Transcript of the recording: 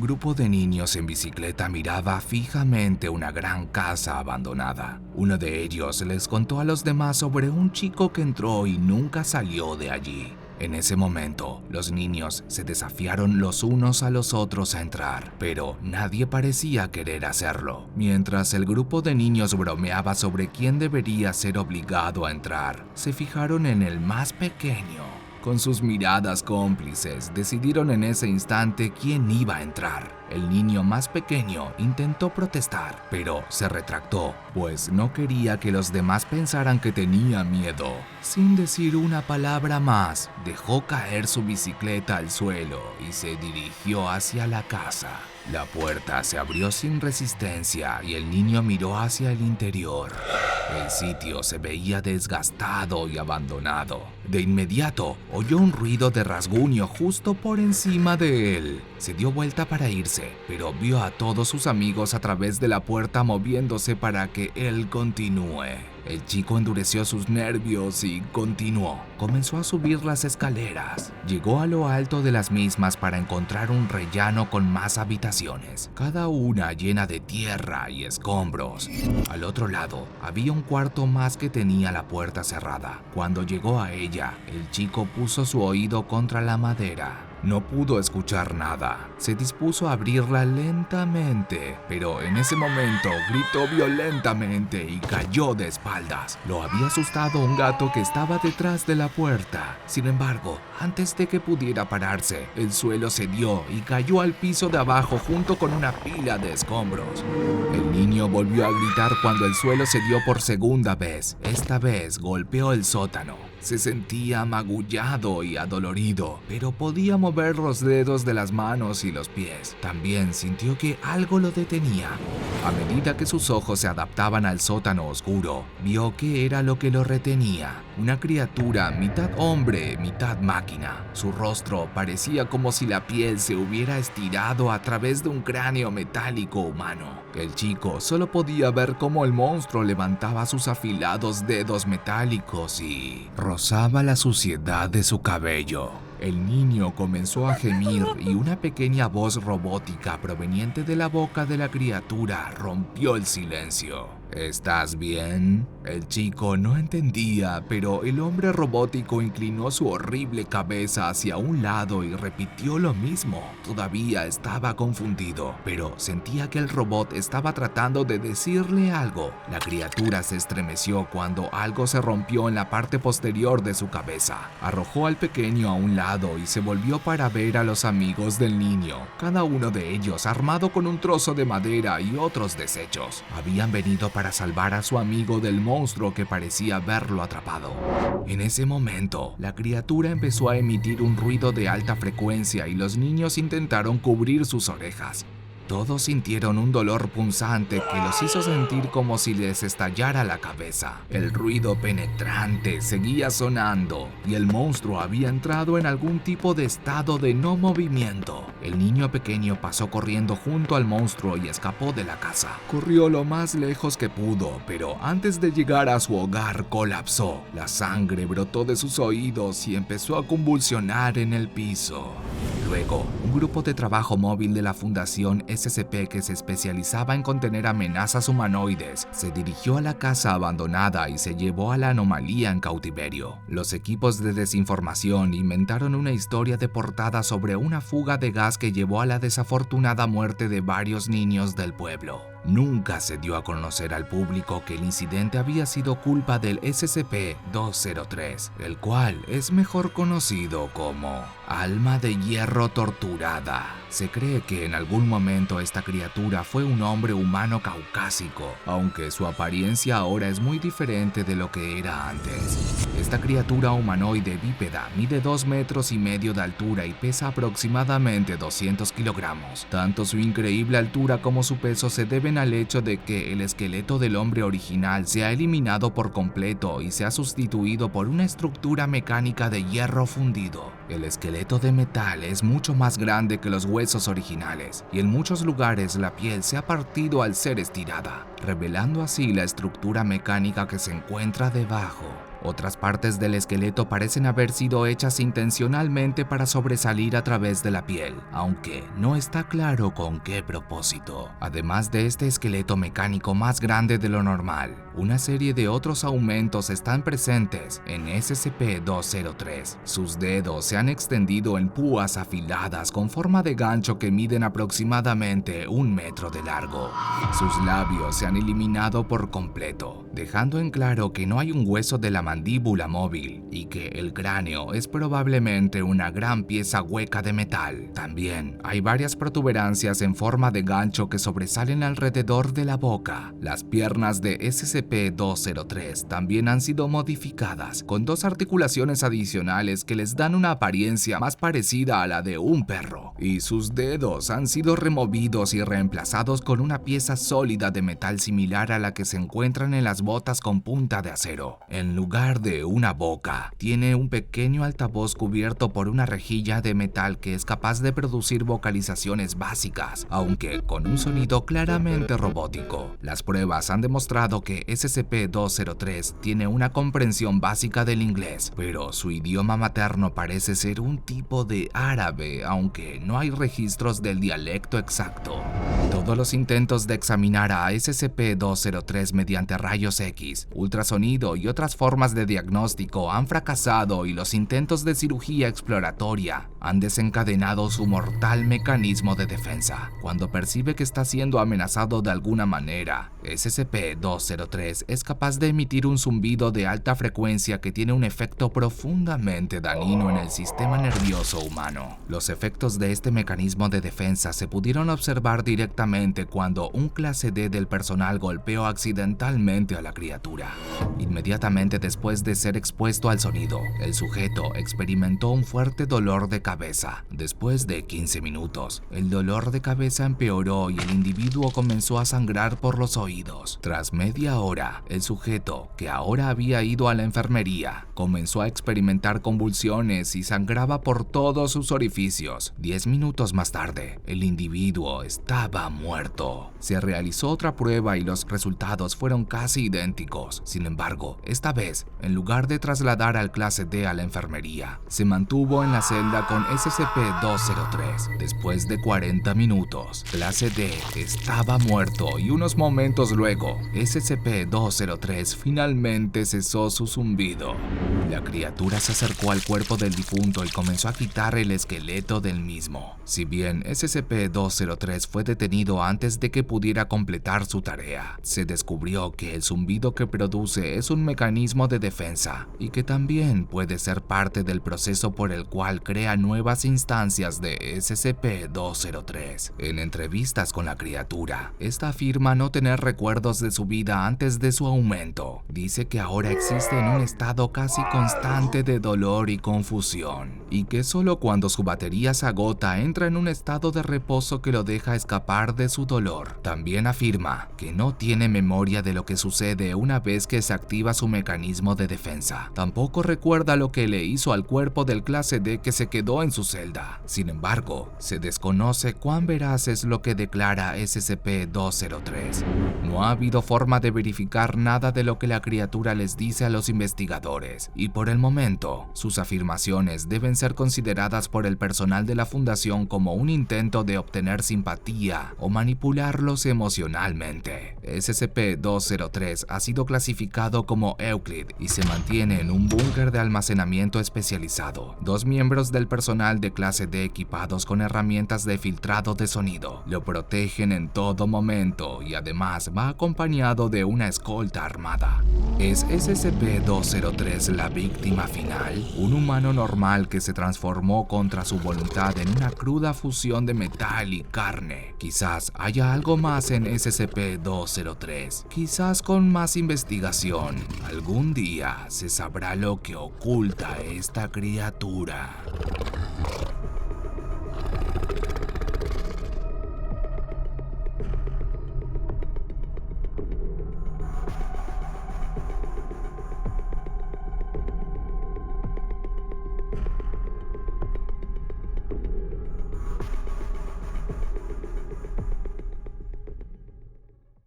grupo de niños en bicicleta miraba fijamente una gran casa abandonada. Uno de ellos les contó a los demás sobre un chico que entró y nunca salió de allí. En ese momento, los niños se desafiaron los unos a los otros a entrar, pero nadie parecía querer hacerlo. Mientras el grupo de niños bromeaba sobre quién debería ser obligado a entrar, se fijaron en el más pequeño. Con sus miradas cómplices, decidieron en ese instante quién iba a entrar. El niño más pequeño intentó protestar, pero se retractó, pues no quería que los demás pensaran que tenía miedo. Sin decir una palabra más, dejó caer su bicicleta al suelo y se dirigió hacia la casa. La puerta se abrió sin resistencia y el niño miró hacia el interior. El sitio se veía desgastado y abandonado. De inmediato, oyó un ruido de rasguño justo por encima de él. Se dio vuelta para irse, pero vio a todos sus amigos a través de la puerta moviéndose para que él continúe. El chico endureció sus nervios y continuó. Comenzó a subir las escaleras. Llegó a lo alto de las mismas para encontrar un rellano con más habitaciones, cada una llena de tierra y escombros. Al otro lado, había un cuarto más que tenía la puerta cerrada. Cuando llegó a ella, el chico puso su oído contra la madera. No pudo escuchar nada. Se dispuso a abrirla lentamente, pero en ese momento gritó violentamente y cayó de espaldas. Lo había asustado un gato que estaba detrás de la puerta. Sin embargo, antes de que pudiera pararse, el suelo cedió y cayó al piso de abajo junto con una pila de escombros. El niño volvió a gritar cuando el suelo cedió por segunda vez. Esta vez golpeó el sótano. Se sentía magullado y adolorido, pero podía mover los dedos de las manos y los pies. También sintió que algo lo detenía. A medida que sus ojos se adaptaban al sótano oscuro, vio que era lo que lo retenía. Una criatura mitad hombre, mitad máquina. Su rostro parecía como si la piel se hubiera estirado a través de un cráneo metálico humano. El chico solo podía ver cómo el monstruo levantaba sus afilados dedos metálicos y rozaba la suciedad de su cabello. El niño comenzó a gemir y una pequeña voz robótica proveniente de la boca de la criatura rompió el silencio. ¿Estás bien? El chico no entendía, pero el hombre robótico inclinó su horrible cabeza hacia un lado y repitió lo mismo. Todavía estaba confundido, pero sentía que el robot estaba tratando de decirle algo. La criatura se estremeció cuando algo se rompió en la parte posterior de su cabeza. Arrojó al pequeño a un lado y se volvió para ver a los amigos del niño, cada uno de ellos armado con un trozo de madera y otros desechos. Habían venido para salvar a su amigo del monstruo que parecía haberlo atrapado. En ese momento, la criatura empezó a emitir un ruido de alta frecuencia y los niños intentaron cubrir sus orejas. Todos sintieron un dolor punzante que los hizo sentir como si les estallara la cabeza. El ruido penetrante seguía sonando y el monstruo había entrado en algún tipo de estado de no movimiento. El niño pequeño pasó corriendo junto al monstruo y escapó de la casa. Corrió lo más lejos que pudo, pero antes de llegar a su hogar colapsó. La sangre brotó de sus oídos y empezó a convulsionar en el piso. Luego, un grupo de trabajo móvil de la Fundación SCP que se especializaba en contener amenazas humanoides se dirigió a la casa abandonada y se llevó a la anomalía en cautiverio. Los equipos de desinformación inventaron una historia de portada sobre una fuga de gas que llevó a la desafortunada muerte de varios niños del pueblo. Nunca se dio a conocer al público que el incidente había sido culpa del SCP-203, el cual es mejor conocido como Alma de Hierro Torturada. Se cree que en algún momento esta criatura fue un hombre humano caucásico, aunque su apariencia ahora es muy diferente de lo que era antes. Esta criatura humanoide bípeda mide 2,5 metros de altura y pesa aproximadamente 200 kilogramos. Tanto su increíble altura como su peso se deben al hecho de que el esqueleto del hombre original se ha eliminado por completo y se ha sustituido por una estructura mecánica de hierro fundido. El esqueleto de metal es mucho más grande que los huesos originales y en muchos lugares la piel se ha partido al ser estirada, revelando así la estructura mecánica que se encuentra debajo. Otras partes del esqueleto parecen haber sido hechas intencionalmente para sobresalir a través de la piel, aunque no está claro con qué propósito. Además de este esqueleto mecánico más grande de lo normal, una serie de otros aumentos están presentes en SCP-203. Sus dedos se han extendido en púas afiladas con forma de gancho que miden aproximadamente 1 metro de largo. Sus labios se han eliminado por completo, dejando en claro que no hay un hueso de la mandíbula móvil y que el cráneo es probablemente una gran pieza hueca de metal. También hay varias protuberancias en forma de gancho que sobresalen alrededor de la boca. Las piernas de SCP-203 también han sido modificadas con 2 articulaciones adicionales que les dan una apariencia más parecida a la de un perro, y sus dedos han sido removidos y reemplazados con una pieza sólida de metal similar a la que se encuentran en las botas con punta de acero. En lugar de una boca, tiene un pequeño altavoz cubierto por una rejilla de metal que es capaz de producir vocalizaciones básicas, aunque con un sonido claramente robótico. Las pruebas han demostrado que SCP-203 tiene una comprensión básica del inglés, pero su idioma materno parece ser un tipo de árabe, aunque no hay registros del dialecto exacto. Todos los intentos de examinar a SCP-203 mediante rayos X, ultrasonido y otras formas de diagnóstico han fracasado, y los intentos de cirugía exploratoria han desencadenado su mortal mecanismo de defensa. Cuando percibe que está siendo amenazado de alguna manera, SCP-203 es capaz de emitir un zumbido de alta frecuencia que tiene un efecto profundamente dañino en el sistema nervioso humano. Los efectos de este mecanismo de defensa se pudieron observar directamente cuando un clase D del personal golpeó accidentalmente a la criatura. Inmediatamente después de ser expuesto al sonido, el sujeto experimentó un fuerte dolor de cabeza. Después de 15 minutos, el dolor de cabeza empeoró y el individuo comenzó a sangrar por los oídos. Tras media hora, el sujeto, que ahora había ido a la enfermería, comenzó a experimentar convulsiones y sangraba por todos sus orificios. 10 minutos más tarde, el individuo estaba muerto. Se realizó otra prueba y los resultados fueron casi idénticos. Sin embargo, esta vez, en lugar de trasladar al clase D a la enfermería, se mantuvo en la celda con SCP-203. Después de 40 minutos, clase D estaba muerto y unos momentos luego, SCP-203 finalmente cesó su zumbido. La criatura se acercó al cuerpo del difunto y comenzó a quitar el esqueleto del mismo. Si bien SCP-203 fue detenido antes de que pudiera completar su tarea, se descubrió que el zumbido que produce es un mecanismo de defensa y que también puede ser parte del proceso por el cual crea nuevas instancias de SCP-203. En entrevistas con la criatura, esta afirma no tener recuerdos de su vida antes de su aumento. Dice que ahora existe en un estado casi constante de dolor y confusión, y que solo cuando su batería se agota entra en un estado de reposo que lo deja escapar de su dolor. También afirma que no tiene memoria de lo que sucede una vez que se activa su mecanismo de defensa. Tampoco recuerda lo que le hizo al cuerpo del clase D que se quedó en su celda. Sin embargo, se desconoce cuán veraz es lo que declara SCP-203. No ha habido forma de verificar nada de lo que la criatura les dice a los investigadores, y por el momento, sus afirmaciones deben ser consideradas por el personal de la Fundación como un intento de obtener simpatía o manipularlos emocionalmente. SCP-203 ha sido clasificado como Euclid y se mantiene en un búnker de almacenamiento especializado. 2 miembros del personal de clase D equipados con herramientas de filtrado de sonido lo protegen en todo momento, y además va acompañado de una escolta armada. ¿Es SCP-203 la víctima final? Un humano normal que se transformó contra su voluntad en una cruda fusión de metal y carne. Quizás haya algo más en SCP-203. Quizás con más investigación, algún día se sabrá lo que oculta esta criatura.